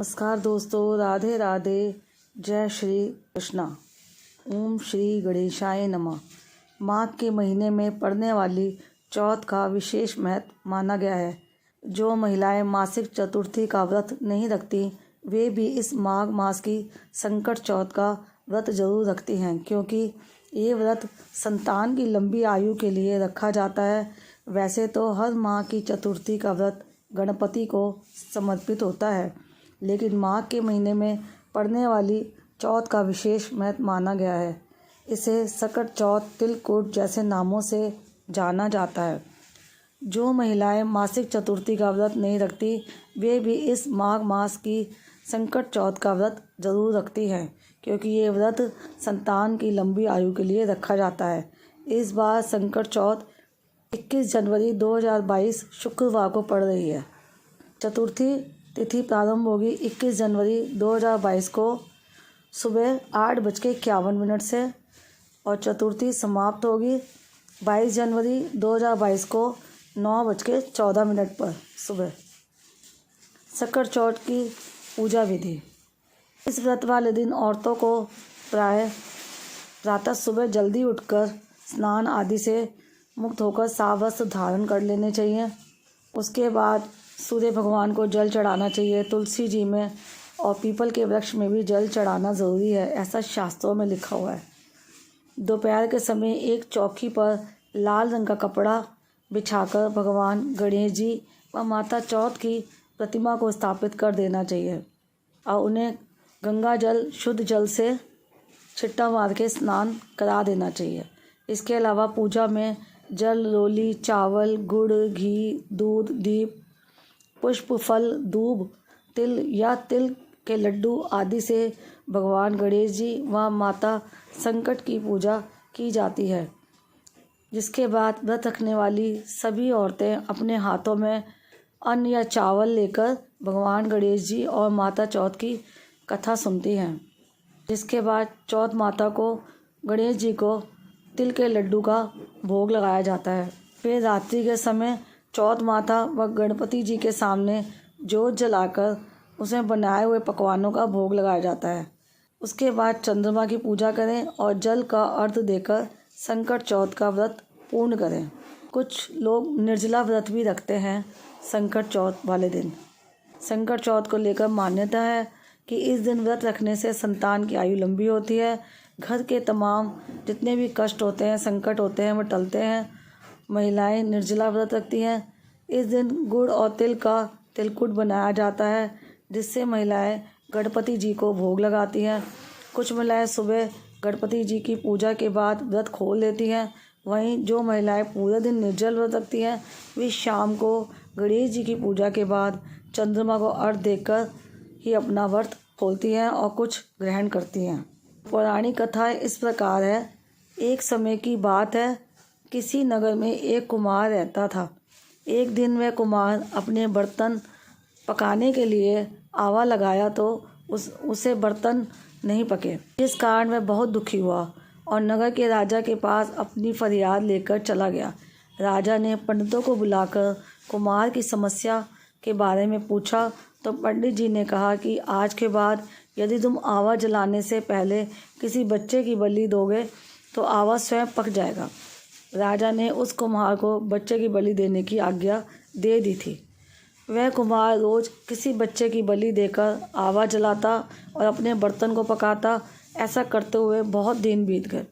नमस्कार दोस्तों, राधे राधे। जय श्री कृष्णा। ओम श्री गणेशाय नमः। माघ के महीने में पड़ने वाली चौथ का विशेष महत्व माना गया है। जो महिलाएं मासिक चतुर्थी का व्रत नहीं रखती वे भी इस माघ मास की संकट चौथ का व्रत जरूर रखती हैं, क्योंकि ये व्रत संतान की लंबी आयु के लिए रखा जाता है। वैसे तो हर माह की चतुर्थी का व्रत गणपति को समर्पित होता है, लेकिन माघ के महीने में पड़ने वाली चौथ का विशेष महत्व माना गया है। इसे सकट चौथ, तिलकुट जैसे नामों से जाना जाता है। जो महिलाएं मासिक चतुर्थी का व्रत नहीं रखती वे भी इस माघ मास की संकट चौथ का व्रत जरूर रखती हैं, क्योंकि ये व्रत संतान की लंबी आयु के लिए रखा जाता है। इस बार संकट चौथ 21 जनवरी 2022 शुक्रवार को पड़ रही है। चतुर्थी तिथि प्रारंभ होगी 21 जनवरी 2022 को सुबह 8:51 से और चतुर्थी समाप्त होगी 22 जनवरी 2022 को 9:14 पर सुबह। सकट चौथ की पूजा विधि। इस व्रत वाले दिन औरतों को प्रातः सुबह जल्दी उठकर स्नान आदि से मुक्त होकर साफ वस्त्र धारण कर लेने चाहिए। उसके बाद सूर्य भगवान को जल चढ़ाना चाहिए। तुलसी जी में और पीपल के वृक्ष में भी जल चढ़ाना ज़रूरी है, ऐसा शास्त्रों में लिखा हुआ है। दोपहर के समय एक चौकी पर लाल रंग का कपड़ा बिछाकर भगवान गणेश जी व माता चौथ की प्रतिमा को स्थापित कर देना चाहिए और उन्हें गंगा जल, शुद्ध जल से छिट्टा मार के स्नान करा देना चाहिए। इसके अलावा पूजा में जल, रोली, चावल, गुड़, घी, दूध, दीप, पुष्प, फल, दूब, तिल या तिल के लड्डू आदि से भगवान गणेश जी व माता संकट की पूजा की जाती है। जिसके बाद व्रत रखने वाली सभी औरतें अपने हाथों में अन्न या चावल लेकर भगवान गणेश जी और माता चौथ की कथा सुनती हैं। जिसके बाद चौथ माता को गणेश जी को तिल के लड्डू का भोग लगाया जाता है। फिर रात्रि के समय चौथ माता व गणपति जी के सामने जोत जलाकर उसमें बनाए हुए पकवानों का भोग लगाया जाता है। उसके बाद चंद्रमा की पूजा करें और जल का अर्घ देकर संकट चौथ का व्रत पूर्ण करें। कुछ लोग निर्जला व्रत भी रखते हैं संकट चौथ वाले दिन। संकट चौथ को लेकर मान्यता है कि इस दिन व्रत रखने से संतान की आयु लंबी होती है। घर के तमाम जितने भी कष्ट होते हैं, संकट होते हैं, वो टलते हैं। महिलाएं निर्जला व्रत रखती हैं। इस दिन गुड़ और तिल का तिलकुट बनाया जाता है, जिससे महिलाएं गणपति जी को भोग लगाती हैं। कुछ महिलाएं सुबह गणपति जी की पूजा के बाद व्रत खोल लेती हैं। वहीं जो महिलाएं पूरे दिन निर्जल व्रत रखती हैं वे शाम को गणेश जी की पूजा के बाद चंद्रमा को अर्घ देकर ही अपना व्रत खोलती हैं और कुछ ग्रहण करती हैं। पौराणिक कथा इस प्रकार है। एक समय की बात है, किसी नगर में एक कुम्हार रहता था। एक दिन वह कुम्हार अपने बर्तन पकाने के लिए आवा लगाया तो उसे बर्तन नहीं पके, जिस कारण वह बहुत दुखी हुआ और नगर के राजा के पास अपनी फरियाद लेकर चला गया। राजा ने पंडितों को बुलाकर कुम्हार की समस्या के बारे में पूछा तो पंडित जी ने कहा कि आज के बाद यदि तुम आवा जलाने से पहले किसी बच्चे की बलि दोगे तो आवा स्वयं पक जाएगा। राजा ने उस कुम्हार को बच्चे की बलि देने की आज्ञा दे दी थी। वह कुम्हार रोज किसी बच्चे की बलि देकर आवा जलाता और अपने बर्तन को पकाता। ऐसा करते हुए बहुत दिन बीत गए।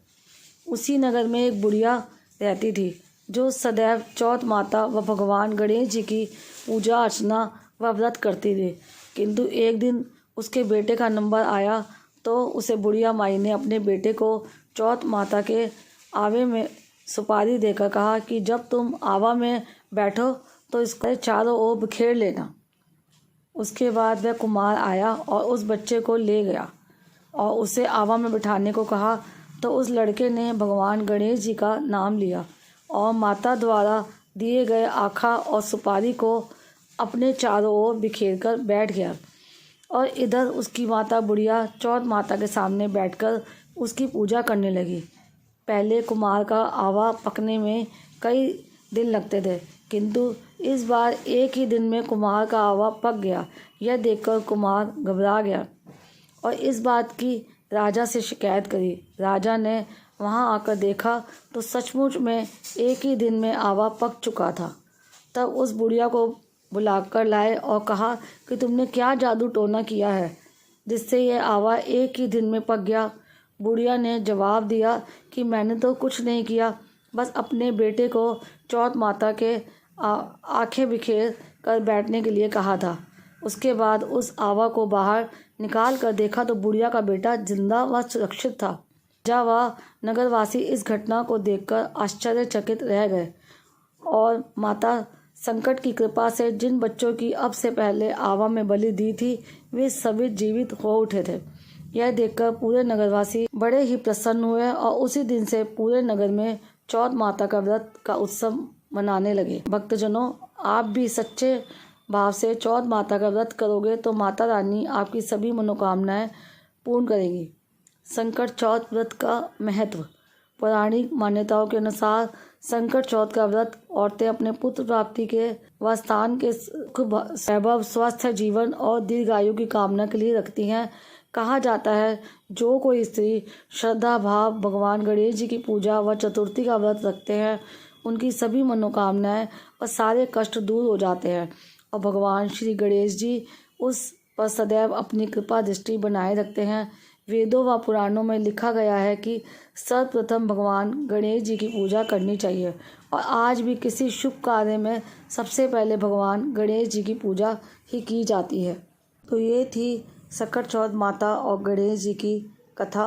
उसी नगर में एक बुढ़िया रहती थी जो सदैव चौथ माता व भगवान गणेश जी की पूजा अर्चना व व्रत करती थी। किंतु एक दिन उसके बेटे का नंबर आया तो उसे बुढ़िया माई ने अपने बेटे को चौथ माता के आवे में सुपारी देकर कहा कि जब तुम आवा में बैठो तो इसको चारों ओर बिखेर लेना। उसके बाद वह कुम्हार आया और उस बच्चे को ले गया और उसे आवा में बिठाने को कहा तो उस लड़के ने भगवान गणेश जी का नाम लिया और माता द्वारा दिए गए आखा और सुपारी को अपने चारों ओर बिखेर कर बैठ गया और इधर उसकी माता बुढ़िया चौथ माता के सामने बैठकर उसकी पूजा करने लगी। पहले कुम्हार का आवा पकने में कई दिन लगते थे, किंतु इस बार एक ही दिन में कुम्हार का आवा पक गया। यह देखकर कुम्हार घबरा गया और इस बात की राजा से शिकायत करी। राजा ने वहां आकर देखा तो सचमुच में एक ही दिन में आवा पक चुका था। तब उस बुढ़िया को बुलाकर लाए और कहा कि तुमने क्या जादू टोना किया है जिससे यह आवा एक ही दिन में पक गया। बुढ़िया ने जवाब दिया कि मैंने तो कुछ नहीं किया, बस अपने बेटे को चौथ माता के आंखें बिखेर कर बैठने के लिए कहा था। उसके बाद उस आवा को बाहर निकाल कर देखा तो बुढ़िया का बेटा जिंदा व सुरक्षित था। राजा व नगरवासी इस घटना को देखकर आश्चर्यचकित रह गए और माता संकट की कृपा से जिन बच्चों की अब से पहले आवा में बलि दी थी वे सभी जीवित हो उठे थे। यह देखकर पूरे नगरवासी बड़े ही प्रसन्न हुए और उसी दिन से पूरे नगर में चौथ माता का व्रत का उत्सव मनाने लगे। भक्तजनों, आप भी सच्चे भाव से चौथ माता का व्रत करोगे तो माता रानी आपकी सभी मनोकामनाएं पूर्ण करेगी। संकट चौथ व्रत का महत्व। पौराणिक मान्यताओं के अनुसार संकट चौथ का व्रत औरतें अपने पुत्र प्राप्ति के व स्थान के सुख वैभव, स्वस्थ जीवन और दीर्घायु की कामना के लिए रखती हैं। कहा जाता है जो कोई स्त्री श्रद्धा भाव भगवान गणेश जी की पूजा व चतुर्थी का व्रत रखते हैं उनकी सभी मनोकामनाएं और सारे कष्ट दूर हो जाते हैं और भगवान श्री गणेश जी उस पर सदैव अपनी कृपा दृष्टि बनाए रखते हैं। वेदों व पुराणों में लिखा गया है कि सर्वप्रथम भगवान गणेश जी की पूजा करनी चाहिए और आज भी किसी शुभ कार्य में सबसे पहले भगवान गणेश जी की पूजा ही की जाती है। तो ये थी संकट चौथ माता और गणेश जी की कथा।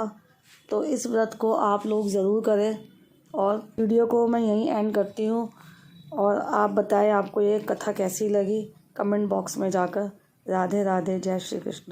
तो इस व्रत को आप लोग ज़रूर करें और वीडियो को मैं यहीं एंड करती हूँ और आप बताएं आपको ये कथा कैसी लगी कमेंट बॉक्स में जाकर। राधे राधे, जय श्री कृष्ण।